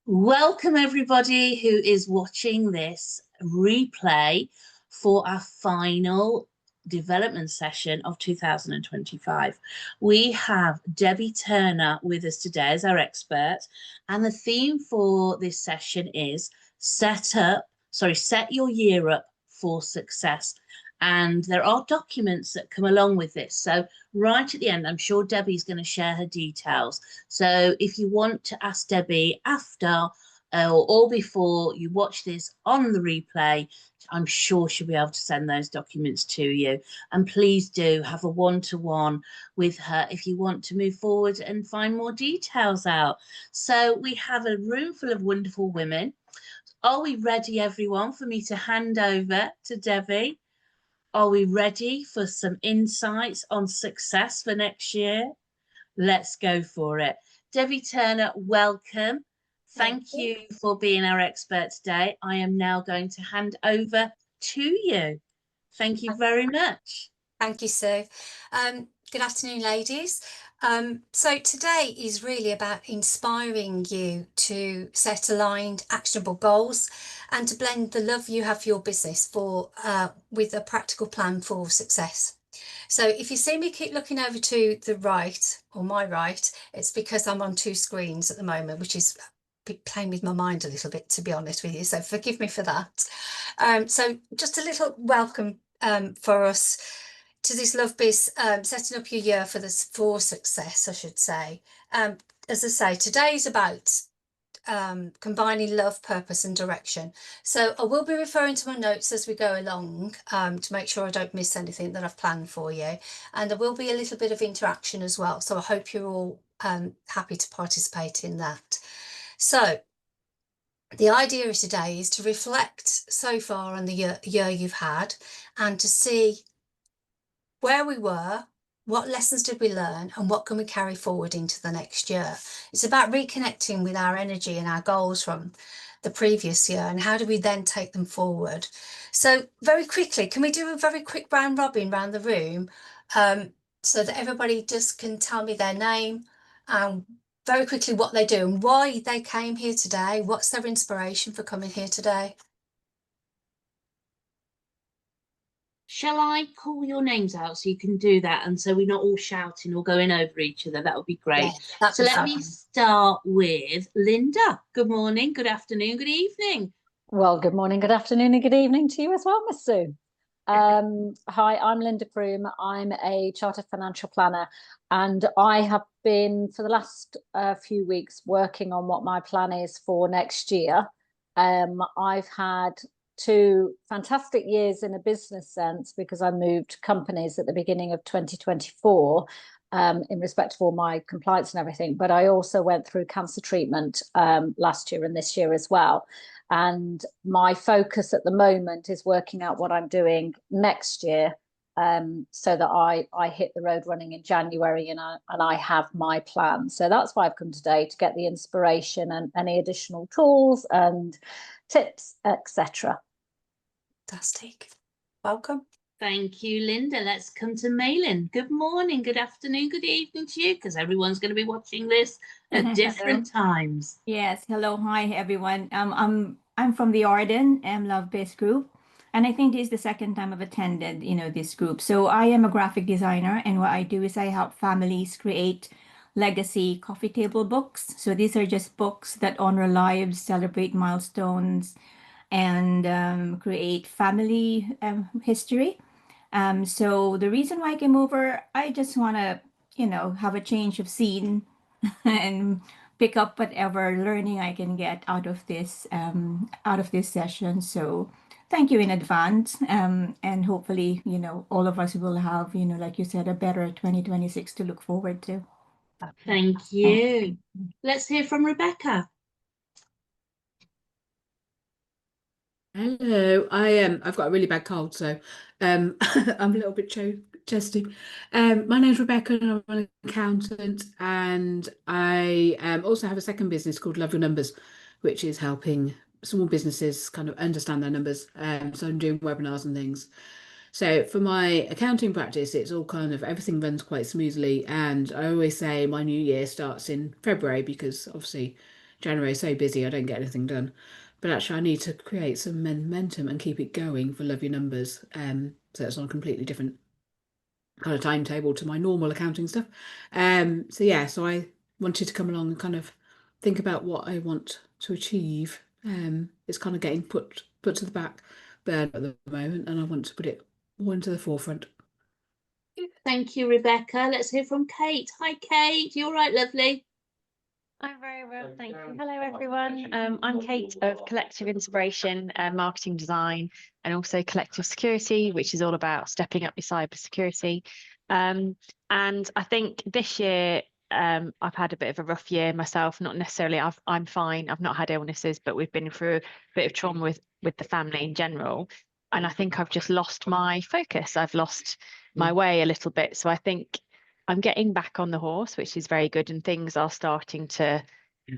Welcome, everybody who is watching this replay for our final development session of 2025. We have Debbie Turner with us today as our expert, and the theme for this session is set your year up for success. And there are documents that come along with this. So right at the end, I'm sure Debbie's going to share her details. So if you want to ask Debbie after or before you watch this on the replay, I'm sure she'll be able to send those documents to you. And please do have a one-to-one with her if you want to move forward and find more details out. So we have a room full of wonderful women. Are we ready, everyone, for me to hand over to Debbie? Are we ready for some insights on success for next year? Let's go for it. Debbie Turner, welcome. Thank you for being our expert today. I am now going to hand over to you. Thank you very much. Thank you, Sue. Good afternoon, ladies. So today is really about inspiring you to set aligned, actionable goals and to blend the love you have for your business with a practical plan for success. So if you see me keep looking over to the right or my right, it's because I'm on two screens at the moment, which is playing with my mind a little bit, to be honest with you. So forgive me for that. So just a little welcome for us to this LoveBiz, setting up your year for success, I should say. As I say, today is about combining love, purpose and direction. So I will be referring to my notes as we go along to make sure I don't miss anything that I've planned for you. And there will be a little bit of interaction as well. So I hope you're all happy to participate in that. So the idea of today is to reflect so far on the year you've had and to see where we were, what lessons did we learn, and what can we carry forward into the next year. It's about reconnecting with our energy and our goals from the previous year, and how do we then take them forward. So very quickly, can we do a very quick round robin around the room so that everybody just can tell me their name and very quickly what they do and why they came here today, what's their inspiration for coming here today? Shall I call your names out so you can do that? And so we're not all shouting or going over each other. That would be great. Yeah, so let me start with Linda. Good morning, good afternoon, good evening. Well, good morning, good afternoon and good evening to you as well, Miss Sue. Hi, I'm Linda Croom. I'm a chartered financial planner and I have been for the last few weeks working on what my plan is for next year. I've had 2 fantastic years in a business sense because I moved companies at the beginning of 2024 in respect of all my compliance and everything. But I also went through cancer treatment last year and this year as well. And my focus at the moment is working out what I'm doing next year so that I hit the road running in January and I have my plan. So that's why I've come today, to get the inspiration and any additional tools and tips, etc. Fantastic. Welcome. Thank you, Linda. Let's come to Malin. Good morning, good afternoon, good evening to you, because everyone's going to be watching this at different times. Yes, hello, hi everyone. I'm from the Arden LoveBiz group, and I think this is the second time I've attended, this group. So I am a graphic designer, and what I do is I help families create legacy coffee table books. So these are just books that honor lives, celebrate milestones, and create family history. So the reason why I came over, I just want to, have a change of scene and pick up whatever learning I can get out of this session. So thank you in advance. And hopefully, all of us will have, like you said, a better 2026 to look forward to. Thank you. Let's hear from Rebecca. Hello, I've got a really bad cold, so I'm a little bit chesty. My name's Rebecca and I'm an accountant, and I also have a second business called Love Your Numbers, which is helping small businesses kind of understand their numbers. So I'm doing webinars and things. So for my accounting practice, it's all kind of, everything runs quite smoothly, and I always say my new year starts in February because obviously January is so busy, I don't get anything done. But actually, I need to create some momentum and keep it going for Love Your Numbers. So it's on a completely different kind of timetable to my normal accounting stuff. So yeah, so I wanted to come along and kind of think about what I want to achieve. It's kind of getting put to the back burner at the moment, and I want to put it more into the forefront. Thank you, Rebecca. Let's hear from Kate. Hi, Kate. You all right, lovely? I'm very well, thank you. Hello, everyone. I'm Kate of Collective Inspiration and Marketing Design, and also Collective Security, which is all about stepping up your cybersecurity. And I think this year I've had a bit of a rough year myself. Not necessarily. I'm fine. I've not had illnesses, but we've been through a bit of trauma with the family in general. And I think I've just lost my focus. I've lost my way a little bit. So I think I'm getting back on the horse, which is very good, and things are starting to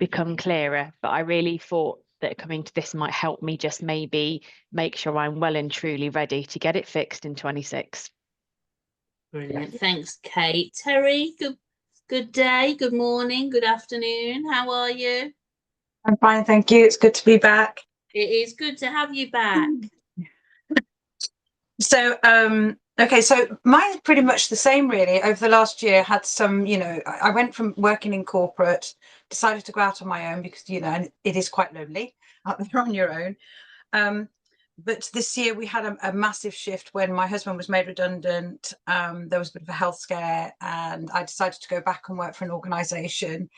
become clearer. But I really thought that coming to this might help me just maybe make sure I'm well and truly ready to get it fixed in 26. Brilliant. Thanks, Kate. Terry, good day, good morning, good afternoon. How are you? I'm fine, thank you. It's good to be back. It is good to have you back. So, okay, so mine's pretty much the same, really. Over the last year, had some, I went from working in corporate, decided to go out on my own because, and it is quite lonely out there on your own. But this year we had a massive shift when my husband was made redundant. There was a bit of a health scare, and I decided to go back and work for an organisation.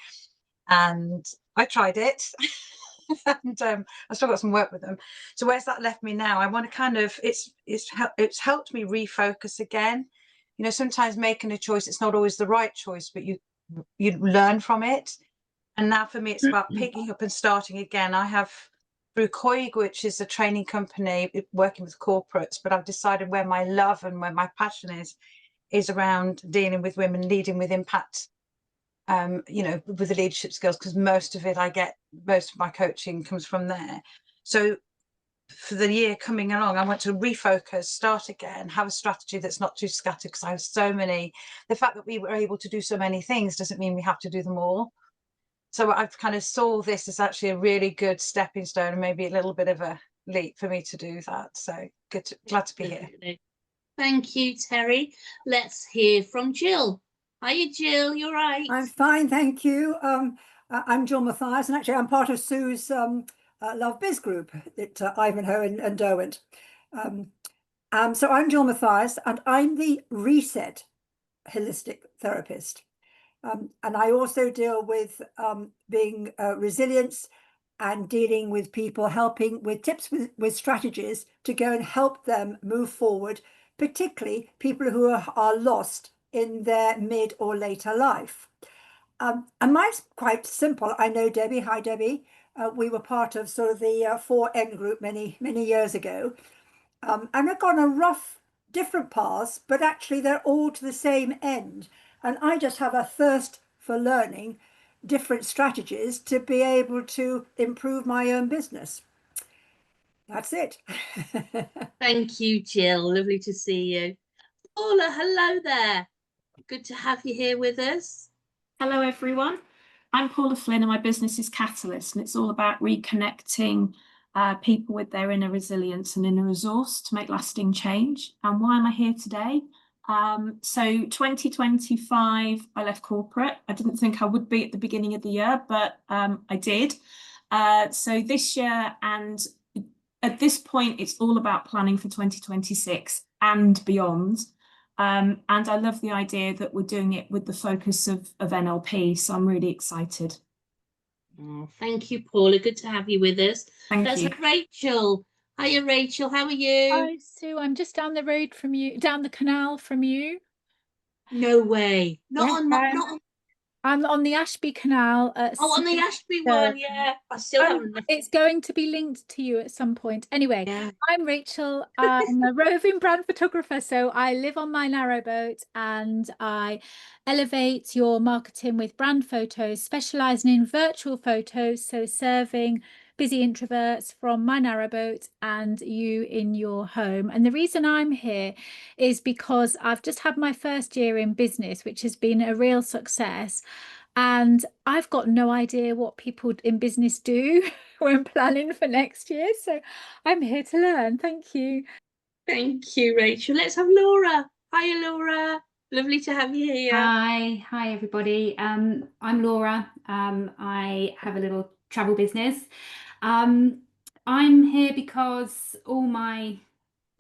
And I tried it. And I still got some work with them. So where's that left me now? I want to kind of it's helped me refocus again. Sometimes making a choice, it's not always the right choice, but you learn from it. And now for me, it's about picking up and starting again. I have through COIG, which is a training company working with corporates, but I've decided where my love and where my passion is around dealing with women, leading with impact. With the leadership skills, because most of my coaching comes from there. So for the year coming along, I want to refocus, start again, have a strategy that's not too scattered, because I have so many. The fact that we were able to do so many things doesn't mean we have to do them all. So I've kind of saw this as actually a really good stepping stone, and maybe a little bit of a leap for me to do that. So glad to be here. Thank you, Terry. Let's hear from Jill. Hiya, Jill, you're right. I'm fine, thank you. I'm Jill Mathias, and actually I'm part of Sue's LoveBiz group at Ivanhoe and Derwent. So I'm Jill Mathias, and I'm the Reset holistic therapist. And I also deal with being resilience and dealing with people, helping with tips, with strategies to go and help them move forward, particularly people who are lost in their mid or later life. And mine's quite simple. I know Debbie. Hi, Debbie. We were part of sort of the 4N group many years ago. And I've gone on rough different paths, but actually they're all to the same end. And I just have a thirst for learning different strategies to be able to improve my own business. That's it. Thank you, Jill. Lovely to see you. Paula, hello there. Good to have you here with us. Hello, everyone. I'm Paula Flynn, and my business is Catalyst, and it's all about reconnecting people with their inner resilience and inner resource to make lasting change. And why am I here today? So 2025, I left corporate. I didn't think I would be at the beginning of the year, but I did. So this year, and at this point, it's all about planning for 2026 and beyond. And I love the idea that we're doing it with the focus of NLP. So I'm really excited. Oh, thank you, Paula. Good to have you with us. Let's have Rachel. Hiya, Rachel. How are you? Hi, Sue. I'm just down the road from you, down the canal from you. No way. I'm on the Ashby Canal. On the Ashby one, yeah. I still haven't. It's going to be linked to you at some point. Anyway, yeah. I'm Rachel. I'm a roving brand photographer. So I live on my narrowboat and I elevate your marketing with brand photos, specializing in virtual photos. So serving busy introverts from my narrowboat and you in your home. And the reason I'm here is because I've just had my first year in business, which has been a real success. and I've got no idea what people in business do when planning for next year. So I'm here to learn. Thank you. Thank you, Rachel. Let's have Laura. Hiya, Laura. Lovely to have you here. Hi everybody. I'm Laura. I have a little travel business. I'm here because all my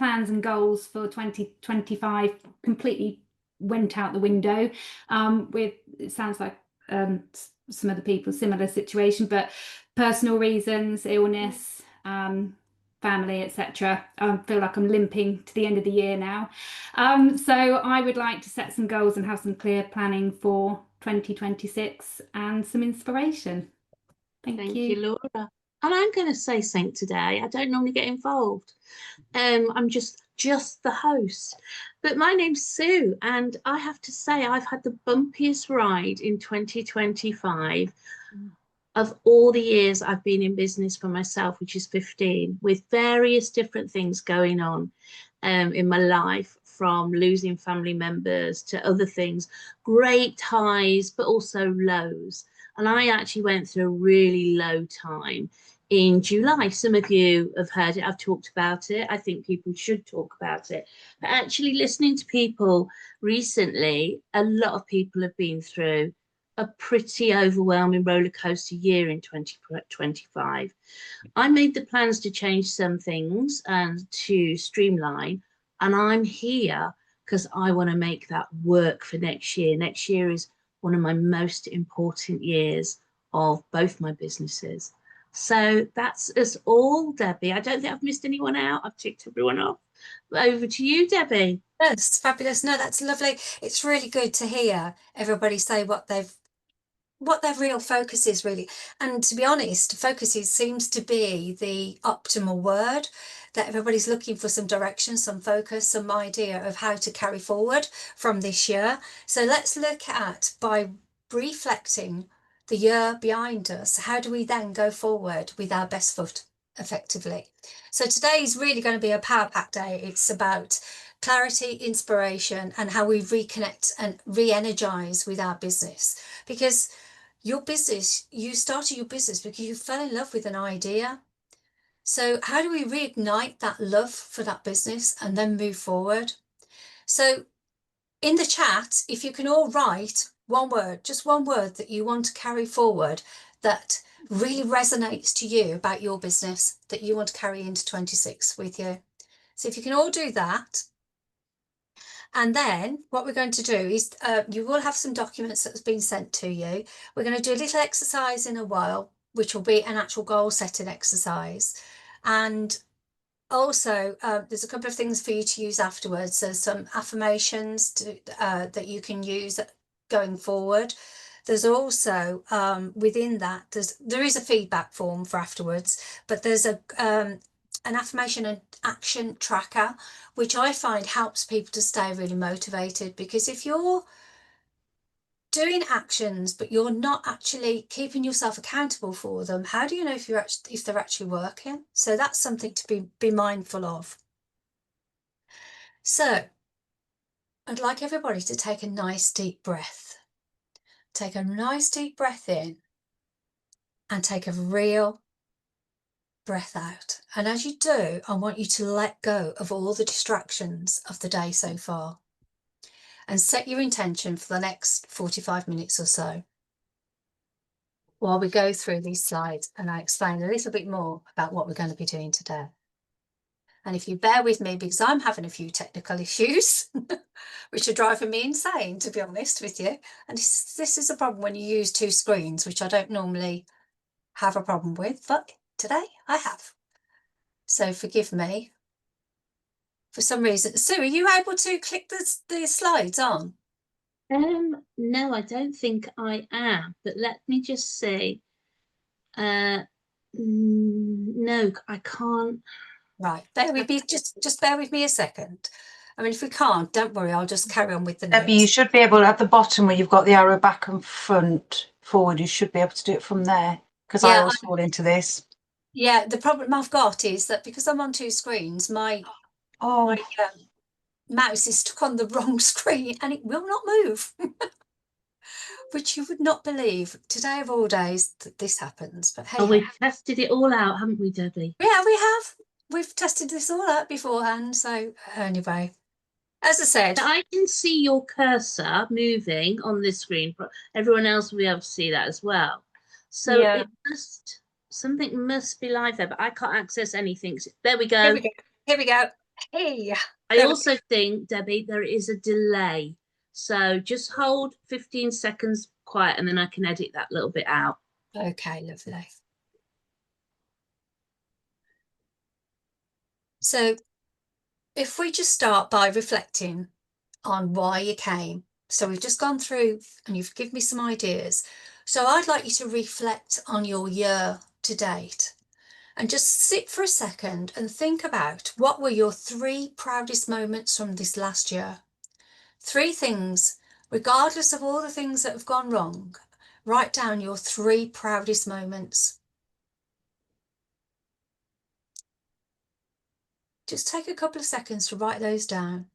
plans and goals for 2025 completely went out the window. It sounds like some other people similar situation, but personal reasons, illness, family, etc. I feel like I'm limping to the end of the year now. So I would like to set some goals and have some clear planning for 2026 and some inspiration. Thank you, Laura. And I'm going to say something today. I don't normally get involved. I'm just the host. But my name's Sue, and I have to say I've had the bumpiest ride in 2025 of all the years I've been in business for myself, which is 15, with various different things going on in my life, from losing family members to other things, great highs, but also lows. And I actually went through a really low time in July. Some of you have heard it. I've talked about it. I think people should talk about it. But actually listening to people recently, a lot of people have been through a pretty overwhelming roller coaster year in 2025. I made the plans to change some things and to streamline, and I'm here because I want to make that work for next year. Next year is one of my most important years of both my businesses. So that's us all, Debbie. I don't think I've missed anyone out. I've ticked everyone off. Over to you, Debbie. Yes, fabulous. No, that's lovely. It's really good to hear everybody say what their real focus is, really. And to be honest, seems to be the optimal word, that everybody's looking for some direction, some focus, some idea of how to carry forward from this year. So let's look at, by reflecting the year behind us, how do we then go forward with our best foot effectively? So today is really going to be a power pack day. It's about clarity, inspiration, and how we reconnect and re-energize with our business. Because your business, you started your business because you fell in love with an idea. So how do we reignite that love for that business and then move forward? So in the chat, if you can all write one word, just one word that you want to carry forward that really resonates to you about your business, that you want to carry into 26 with you. So if you can all do that. And then what we're going to do is you will have some documents that has been sent to you. We're going to do a little exercise in a while, which will be an actual goal setting exercise. And also there's a couple of things for you to use afterwards. There's some affirmations that you can use going forward. There's also within that, there is a feedback form for afterwards, but there's an affirmation and action tracker, which I find helps people to stay really motivated, because if you're doing actions but you're not actually keeping yourself accountable for them, how do you know if they're actually working? So that's something to be mindful of. So I'd like everybody to take a nice deep breath. Take a nice deep breath in and take a real breath out. And as you do, I want you to let go of all the distractions of the day so far and set your intention for the next 45 minutes or so while we go through these slides and I explain a little bit more about what we're going to be doing today. And if you bear with me, because I'm having a few technical issues, which are driving me insane, to be honest with you. And this is a problem when you use two screens, which I don't normally have a problem with, but today I have. So forgive me. For some reason, Sue, are you able to click the slides on? No, I don't think I am, but let me just see. No, I can't. Right, bear with me, just bear with me a second. I mean, if we can't, don't worry, I'll just carry on with the notes. Debbie, you should be able, at the bottom where you've got the arrow back and forward, you should be able to do it from there, because I always fall into this. Yeah, the problem I've got is that because I'm on two screens, my mouse is stuck on the wrong screen and it will not move. which you would not believe today of all days that this happens. But hey, Oh, we've tested it all out, haven't we, Debbie? yeah, we have. We've tested this all out beforehand. So anyway, as I said, I can see your cursor moving on this screen, but everyone else will be able to see that as well. So yeah, something must be live there, but I can't access anything. There we go. here we go. Here we go. Hey, I also think, Debbie, there is a delay. So just hold 15 seconds quiet and then I can edit that little bit out. okay, lovely. So if we just start by reflecting on why you came. So we've just gone through and you've given me some ideas. So I'd like you to reflect on your year to date and just sit for a second and think about what were your 3 proudest moments from this last year. 3 things, regardless of all the things that have gone wrong. Write down your 3 proudest moments. Just take a couple of seconds to write those down.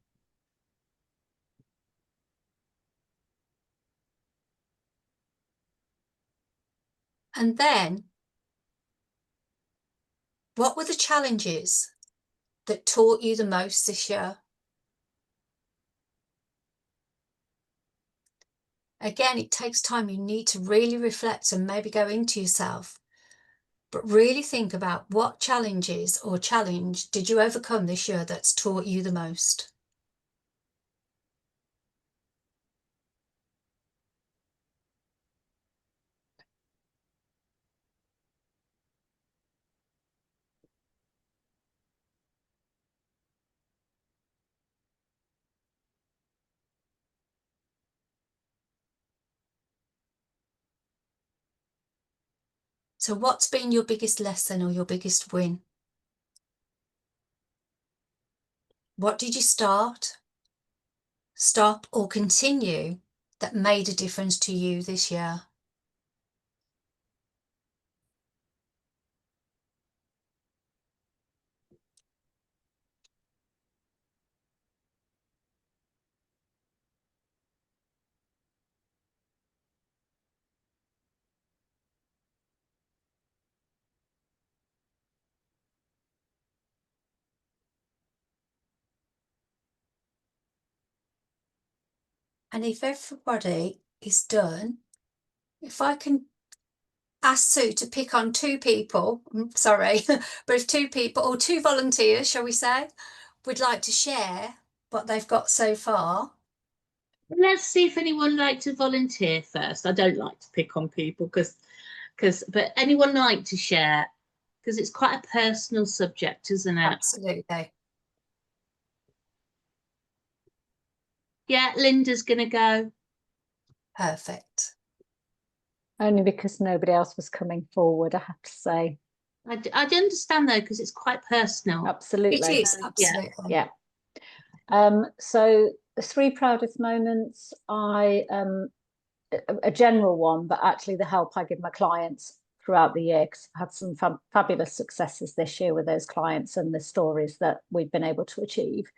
And then, what were the challenges that taught you the most this year? Again, it takes time. You need to really reflect and maybe go into yourself, but really think about what challenges or challenge did you overcome this year that's taught you the most? So what's been your biggest lesson or your biggest win? What did you start, stop or continue that made a difference to you this year? And if everybody is done, if I can ask Sue to pick on 2 people, I'm sorry, but if 2 people or 2 volunteers, shall we say, would like to share what they've got so far. Let's see if anyone would like to volunteer first. I don't like to pick on people but anyone like to share? Because it's quite a personal subject, isn't it? Absolutely. Yeah, Linda's going to go. Perfect. Only because nobody else was coming forward, I have to say. I understand though, because it's quite personal. Absolutely. It is, absolutely. Yeah. So the 3 proudest moments, a general one, but actually the help I give my clients throughout the year, because I've had some fabulous successes this year with those clients and the stories that we've been able to achieve.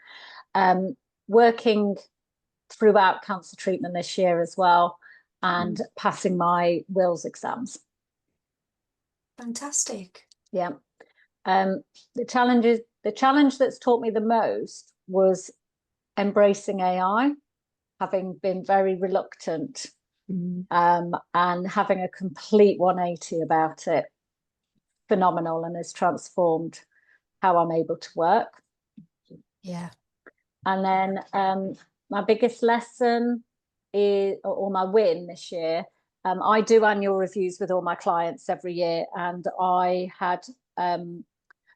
Working throughout cancer treatment this year as well, and passing my wills exams. Fantastic. Yeah. The challenge that's taught me the most was embracing AI, having been very reluctant, and having a complete 180 about it. Phenomenal, and has transformed how I'm able to work. Yeah. And then my biggest lesson is, or my win this year, I do annual reviews with all my clients every year, and I had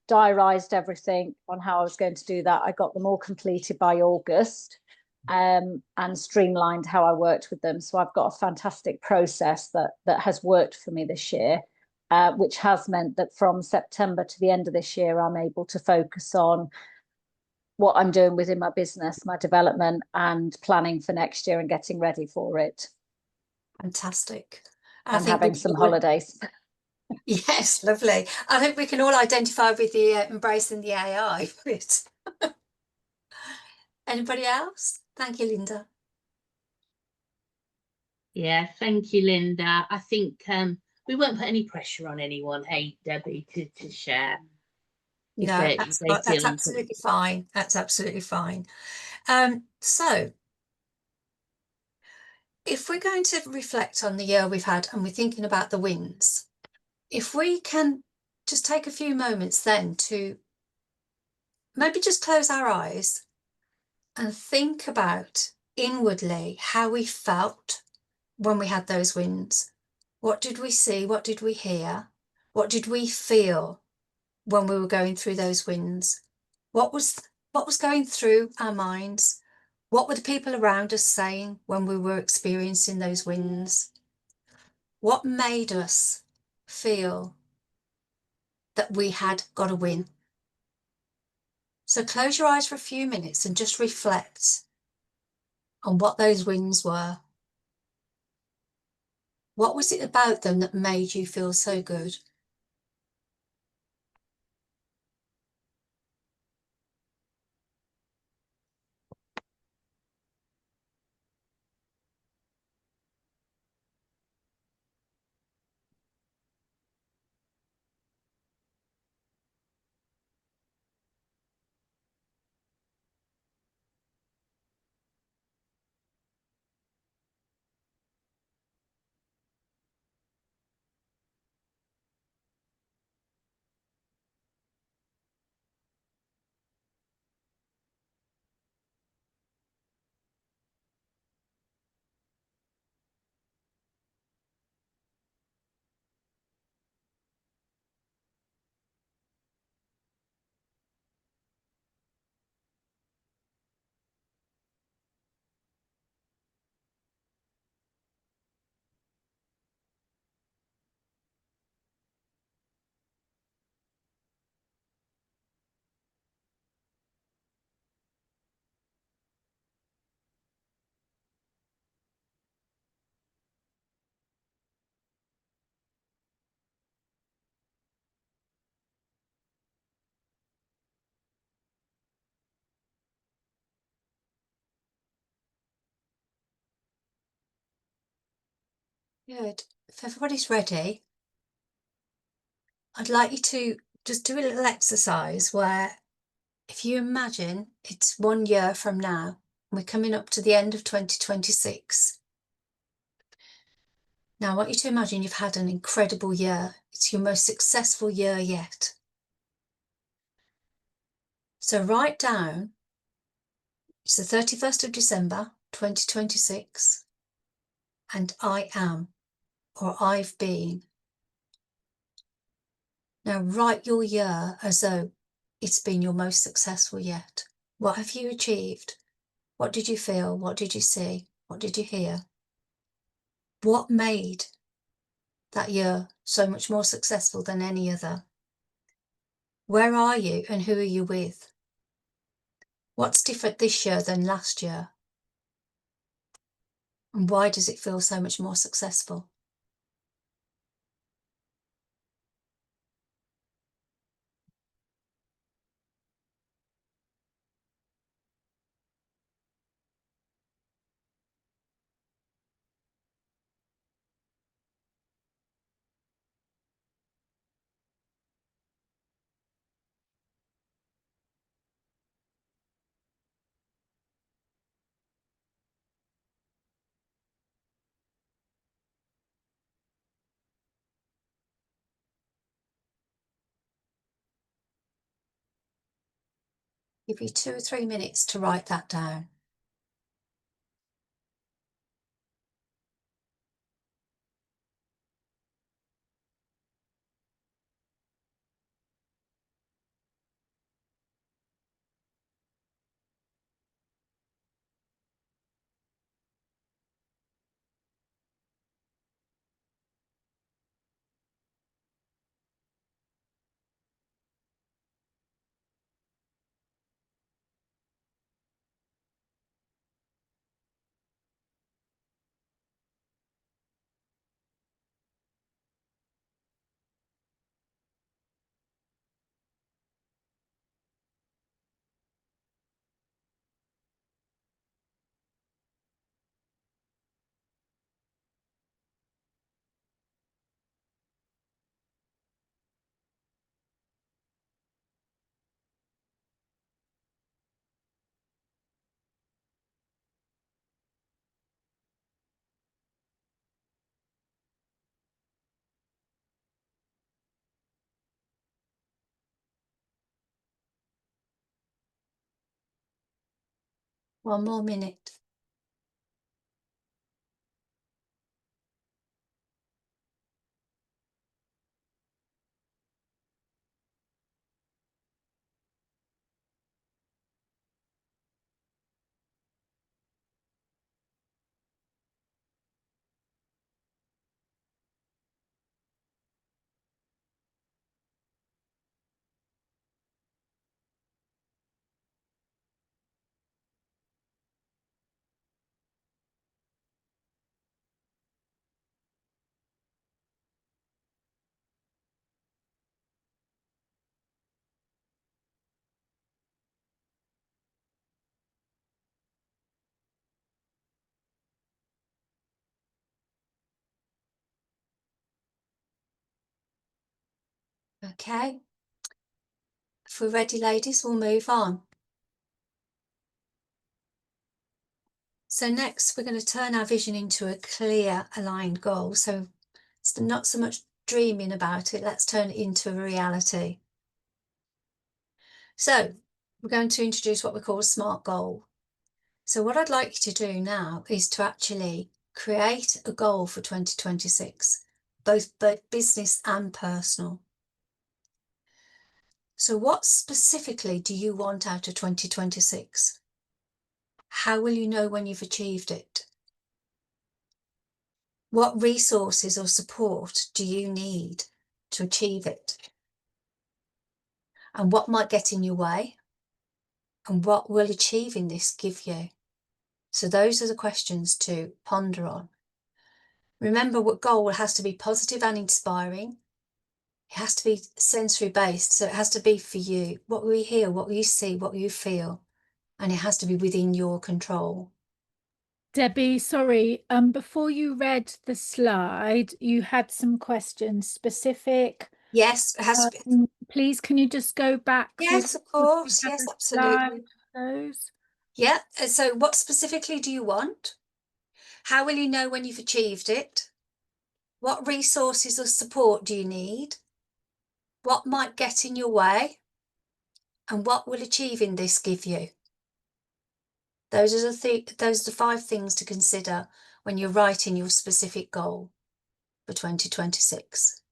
diarised everything on how I was going to do that. I got them all completed by August, and streamlined how I worked with them. So I've got a fantastic process that has worked for me this year, which has meant that from September to the end of this year, I'm able to focus on what I'm doing within my business, my development, and planning for next year and getting ready for it. Fantastic. And having some holidays. Yes, lovely. I think we can all identify with the embracing the AI bit. Anybody else? Thank you, Linda. Yeah, thank you, Linda. I think we won't put any pressure on anyone, hey, Debbie, to share. No, that's absolutely fine. That's absolutely fine. So if we're going to reflect on the year we've had and we're thinking about the wins, if we can just take a few moments then to maybe just close our eyes and think about inwardly how we felt when we had those wins. What did we see? What did we hear? What did we feel when we were going through those wins? What was going through our minds? What were the people around us saying when we were experiencing those wins? What made us feel that we had got a win? So close your eyes for a few minutes and just reflect on what those wins were. What was it about them that made you feel so good? Good. If everybody's ready, I'd like you to just do a little exercise where if you imagine it's 1 year from now, we're coming up to the end of 2026. Now I want you to imagine you've had an incredible year. It's your most successful year yet. So write down, it's the 31st of December, 2026, and I am, or I've been. Now write your year as though it's been your most successful yet. What have you achieved? What did you feel? What did you see? What did you hear? What made that year so much more successful than any other? Where are you and who are you with? What's different this year than last year? And why does it feel so much more successful? Give you 2 or 3 minutes to write that down. 1 more minute. Okay. If we're ready, ladies, we'll move on. So next, we're going to turn our vision into a clear, aligned goal. So it's not so much dreaming about it, let's turn it into a reality. So we're going to introduce what we call a SMART goal. So what I'd like you to do now is to actually create a goal for 2026, both business and personal. So what specifically do you want out of 2026? How will you know when you've achieved it? What resources or support do you need to achieve it? And what might get in your way? And what will achieving this give you? So those are the questions to ponder on. Remember, what goal has to be positive and inspiring. It has to be sensory based, so it has to be for you. What will you hear? What will you see? What will you feel? And it has to be within your control. Debbie, sorry, before you read the slide, you had some questions specific. Yes, it has to be. Please, can you just go back? Yes, of course. Yes, absolutely. Those. Yeah. So what specifically do you want? How will you know when you've achieved it? What resources or support do you need? What might get in your way? And what will achieving this give you? Those are the 5 things to consider when you're writing your specific goal for 2026.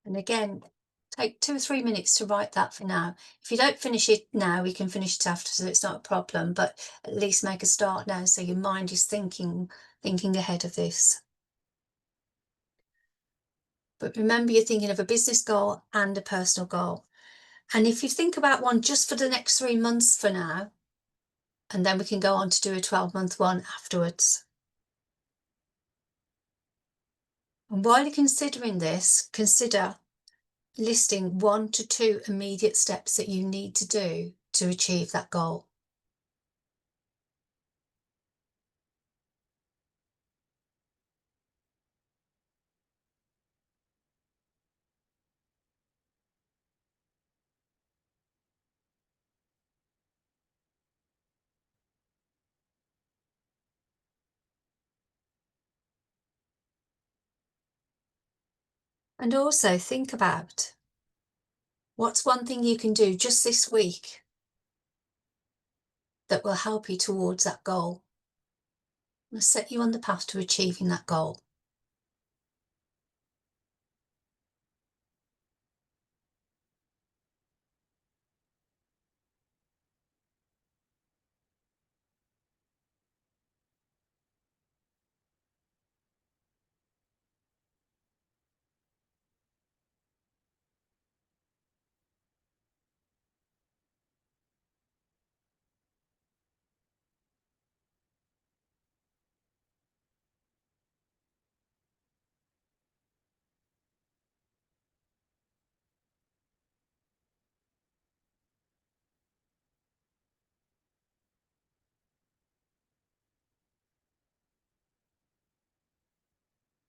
And again, take 2 or 3 minutes to write that for now. If you don't finish it now, we can finish it after, so it's not a problem, but at least make a start now so your mind is thinking ahead of this. But remember, you're thinking of a business goal and a personal goal. And if you think about one just for the next 3 months for now, and then we can go on to do a 12-month one afterwards. And while you're considering this, consider listing 1 to 2 immediate steps that you need to do to achieve that goal. And also think about what's one thing you can do just this week that will help you towards that goal and set you on the path to achieving that goal.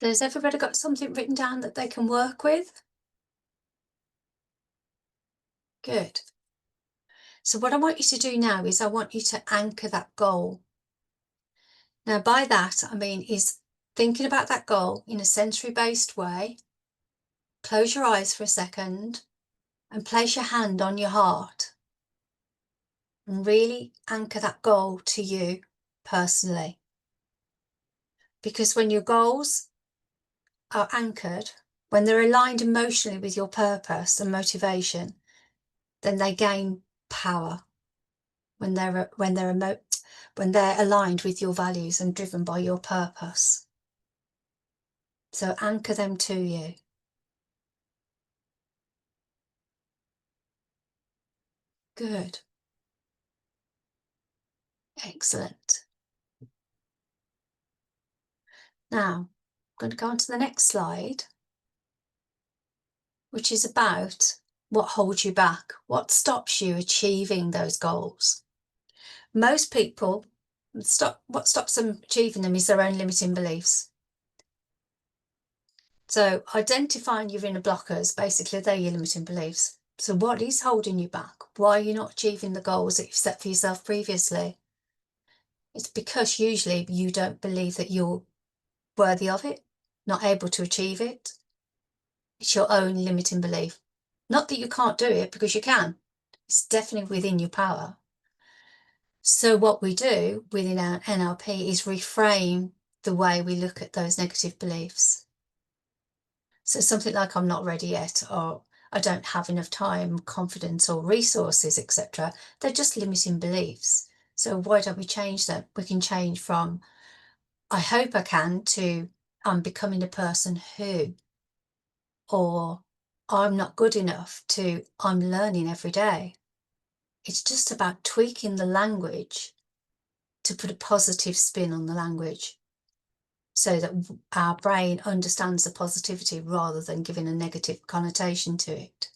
Has everybody got something written down that they can work with? Good. So what I want you to do now is I want you to anchor that goal. Now by that, I mean is thinking about that goal in a sensory-based way, close your eyes for a second and place your hand on your heart and really anchor that goal to you personally. Because when your goals are anchored, when they're aligned emotionally with your purpose and motivation, then they gain power. When they're aligned with your values and driven by your purpose. So anchor them to you. Good. Excellent. Now, I'm going to go on to the next slide, which is about what holds you back, what stops you achieving those goals. Most people, what stops them achieving them is their own limiting beliefs. So identifying your inner blockers, basically they're your limiting beliefs. So what is holding you back? Why are you not achieving the goals that you've set for yourself previously? It's because usually you don't believe that you're worthy of it, not able to achieve it. It's your own limiting belief. Not that you can't do it, because you can. It's definitely within your power. So what we do within our NLP is reframe the way we look at those negative beliefs. So something like I'm not ready yet, or I don't have enough time, confidence or resources, etc. They're just limiting beliefs. So why don't we change them? We can change from I hope I can to I'm becoming a person who, or I'm not good enough to I'm learning every day. It's just about tweaking the language to put a positive spin on the language so that our brain understands the positivity rather than giving a negative connotation to it.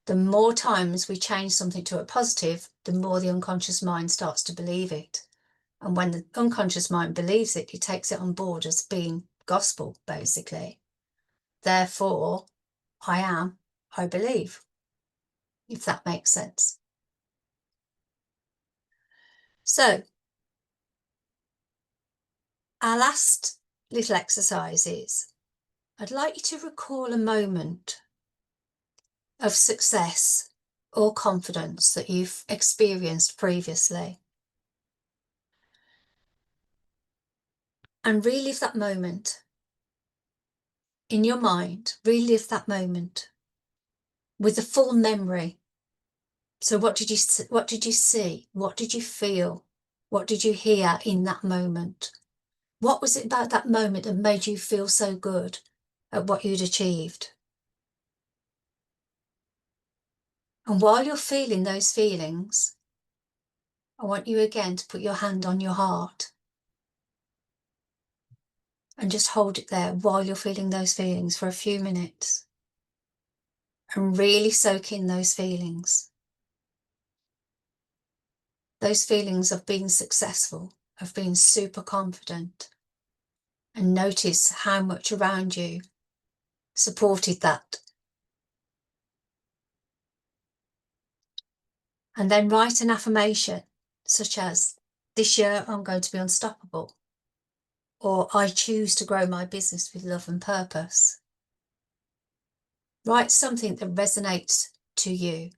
The more times we change something to a positive, the more the unconscious mind starts to believe it. And when the unconscious mind believes it, it takes it on board as being gospel, basically. Therefore, I believe, if that makes sense. So, our last little exercise is, I'd like you to recall a moment of success or confidence that you've experienced previously. And relive that moment. In your mind, relive that moment with the full memory. So what did you see? What did you feel? What did you hear in that moment? What was it about that moment that made you feel so good at what you'd achieved? And while you're feeling those feelings, I want you again to put your hand on your heart and just hold it there while you're feeling those feelings for a few minutes and really soak in those feelings. Those feelings of being successful, of being super confident, and notice how much around you supported that. And then write an affirmation such as, this year I'm going to be unstoppable, or I choose to grow my business with love and purpose. Write something that resonates to you.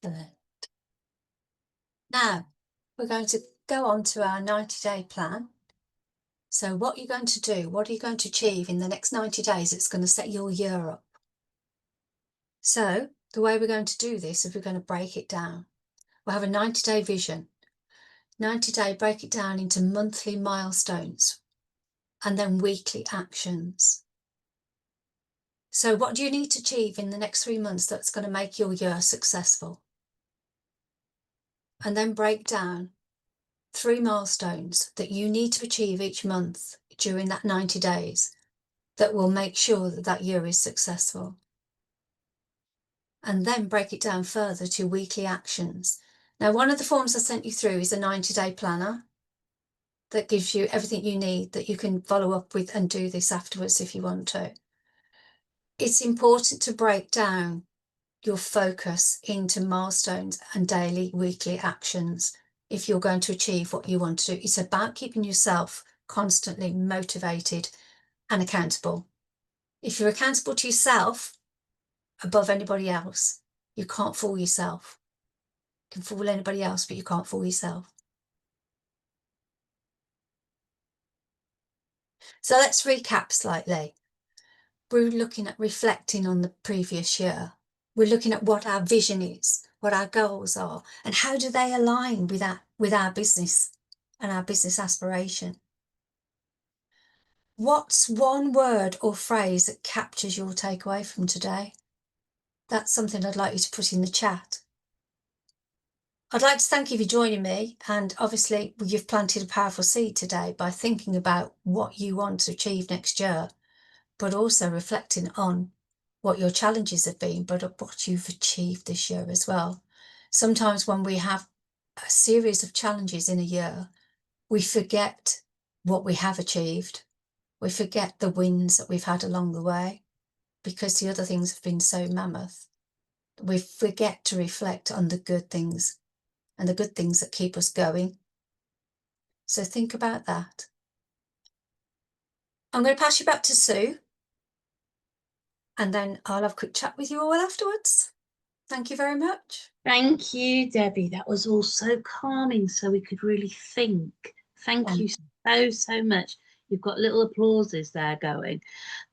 Excellent. Now, we're going to go on to our 90-day plan. So what you're going to do, what are you going to achieve in the next 90 days that's going to set your year up? So the way we're going to do this is we're going to break it down. We'll have a 90-day vision. 90-day, break it down into monthly milestones and then weekly actions. So what do you need to achieve in the next 3 months that's going to make your year successful? And then break down 3 milestones that you need to achieve each month during that 90 days that will make sure that that year is successful. And then break it down further to weekly actions. Now, one of the forms I sent you through is a 90-day planner that gives you everything you need that you can follow up with and do this afterwards if you want to. It's important to break down your focus into milestones and daily, weekly actions if you're going to achieve what you want to do. It's about keeping yourself constantly motivated and accountable. If you're accountable to yourself above anybody else, you can't fool yourself. You can fool anybody else, but you can't fool yourself. So let's recap slightly. We're looking at reflecting on the previous year. We're looking at what our vision is, what our goals are, and how do they align with our business and our business aspiration. What's one word or phrase that captures your takeaway from today? That's something I'd like you to put in the chat. I'd like to thank you for joining me, and obviously you've planted a powerful seed today by thinking about what you want to achieve next year, but also reflecting on what your challenges have been, but what you've achieved this year as well. Sometimes when we have a series of challenges in a year, we forget what we have achieved. We forget the wins that we've had along the way because the other things have been so mammoth. We forget to reflect on the good things and the good things that keep us going. So think about that. I'm going to pass you back to Sue, and then I'll have a quick chat with you all afterwards. Thank you very much. Thank you, Debbie. That was all so calming, so we could really think. Thank you so much. You've got little applauses there going.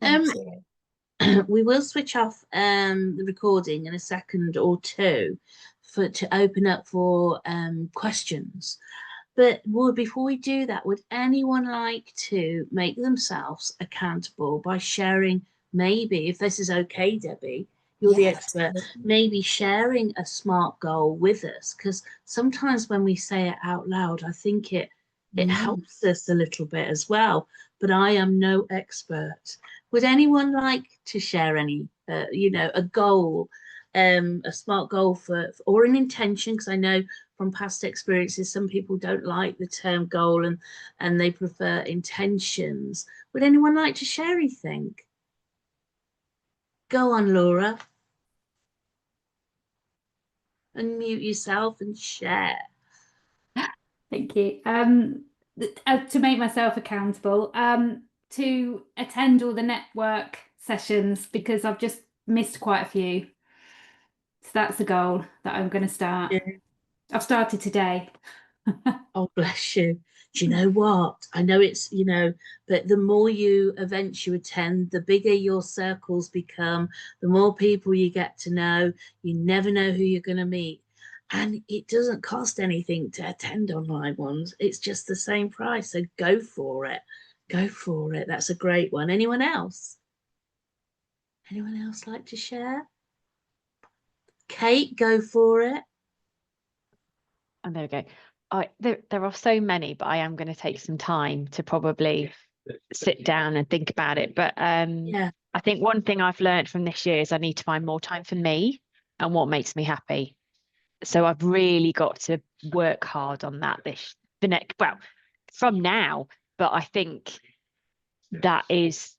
Thank you. We will switch off the recording in a second or two to open up for questions. But before we do that, would anyone like to make themselves accountable by sharing, maybe, if this is okay, Debbie, you're the expert, maybe sharing a SMART goal with us? Because sometimes when we say it out loud, I think it helps us a little bit as well. But I am no expert. Would anyone like to share any, a goal, a SMART goal or an intention? Because I know from past experiences, some people don't like the term goal and they prefer intentions. Would anyone like to share anything? Go on, Laura. Unmute yourself and share. Thank you. To make myself accountable, to attend all the network sessions because I've just missed quite a few. So that's a goal that I'm going to start. Yeah. I've started today. Oh, bless you. Do you know what? I know it's, but the more events you attend, the bigger your circles become, the more people you get to know. You never know who you're going to meet. And it doesn't cost anything to attend online ones. It's just the same price. So go for it. Go for it. That's a great one. Anyone else? Anyone else like to share? Kate, go for it. And there we go. There are so many, but I am going to take some time to probably sit down and think about it. But yeah, I think one thing I've learned from this year is I need to find more time for me and what makes me happy. So I've really got to work hard on that from now. But I think that is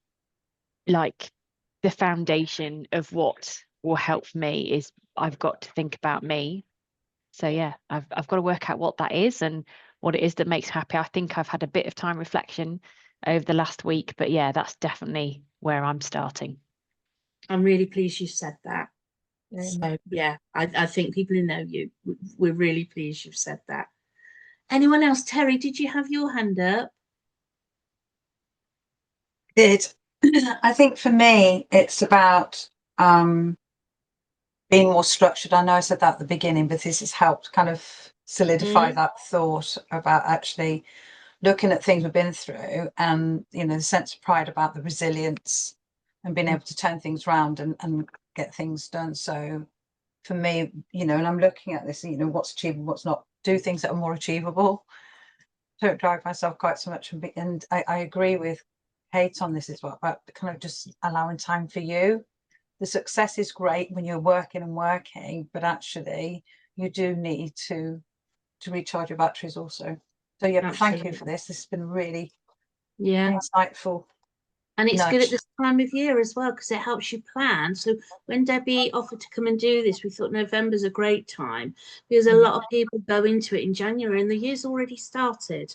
like the foundation of what will help me is I've got to think about me. So yeah, I've got to work out what that is and what it is that makes me happy. I think I've had a bit of time reflection over the last week, but yeah, that's definitely where I'm starting. I'm really pleased you said that. So yeah, I think people who know you, we're really pleased you've said that. Anyone else? Terry, did you have your hand up? Did. I think for me, it's about being more structured. I know I said that at the beginning, but this has helped kind of solidify that thought about actually looking at things we've been through, and the sense of pride about the resilience and being able to turn things around and get things done. So for me, and I'm looking at this, what's achievable, what's not, do things that are more achievable. Don't drive myself quite so much. And I agree with Kate on this as well, about kind of just allowing time for you. The success is great when you're working and working, but actually you do need to recharge your batteries also. So yeah, but thank you for this. This has been really insightful. And it's good at this time of year as well, because it helps you plan. So when Debbie offered to come and do this, we thought November's a great time, because a lot of people go into it in January and the year's already started.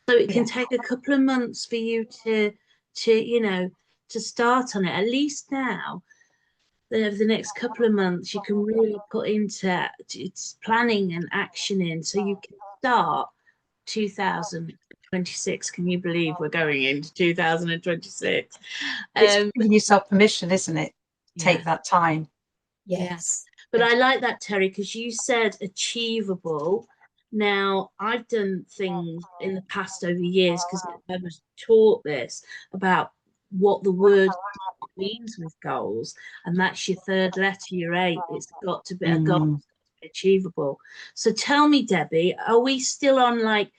So it can take a couple of months for you to start on it. At least now, over the next couple of months, you can really put into its planning and action in, so you can start 2026. Can you believe we're going into 2026? It's giving yourself permission, isn't it? Take that time. Yes. But I like that, Terry, because you said achievable. Now, I've done things in the past over years, because I was taught this about what the word means with goals, and that's your third letter, your 8. It's got to be a goal, achievable. So tell me, Debbie, are we still on like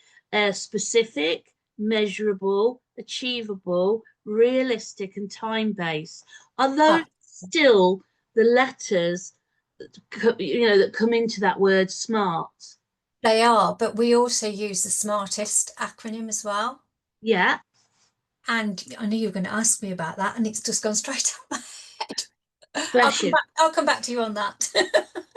specific, measurable, achievable, realistic, and time-based? Are those still the letters that come into that word SMART? They are, but we also use the SMARTest acronym as well. Yeah. And I knew you were going to ask me about that, and it's just gone straight out my head. I'll come back to you on that.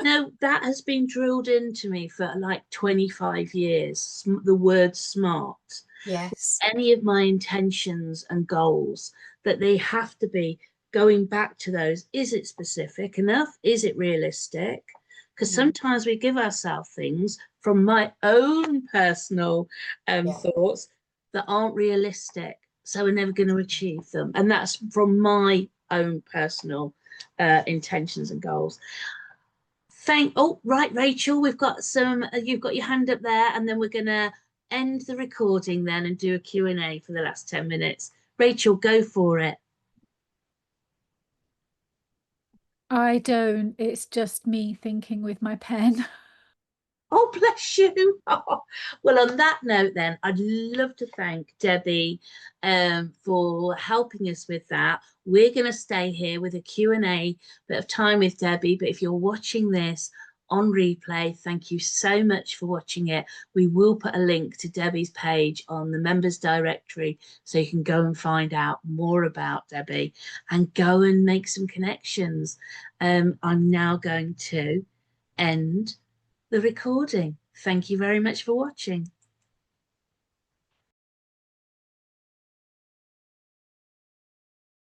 No, that has been drilled into me for like 25 years, the word SMART. Yes. Any of my intentions and goals, that they have to be going back to those. Is it specific enough? Is it realistic? Because sometimes we give ourselves things from my own personal thoughts that aren't realistic, so we're never going to achieve them. And that's from my own personal intentions and goals. Right, Rachel, we've got you've got your hand up there, and then we're going to end the recording then and do a Q&A for the last 10 minutes. Rachel, go for it. I don't. It's just me thinking with my pen. Oh, bless you. Oh. Well, on that note then, I'd love to thank Debbie for helping us with that. We're going to stay here with a Q&A, bit of time with Debbie, but if you're watching this on replay, thank you so much for watching it. We will put a link to Debbie's page on the members directory, so you can go and find out more about Debbie and go and make some connections. I'm now going to end the recording. Thank you very much for watching.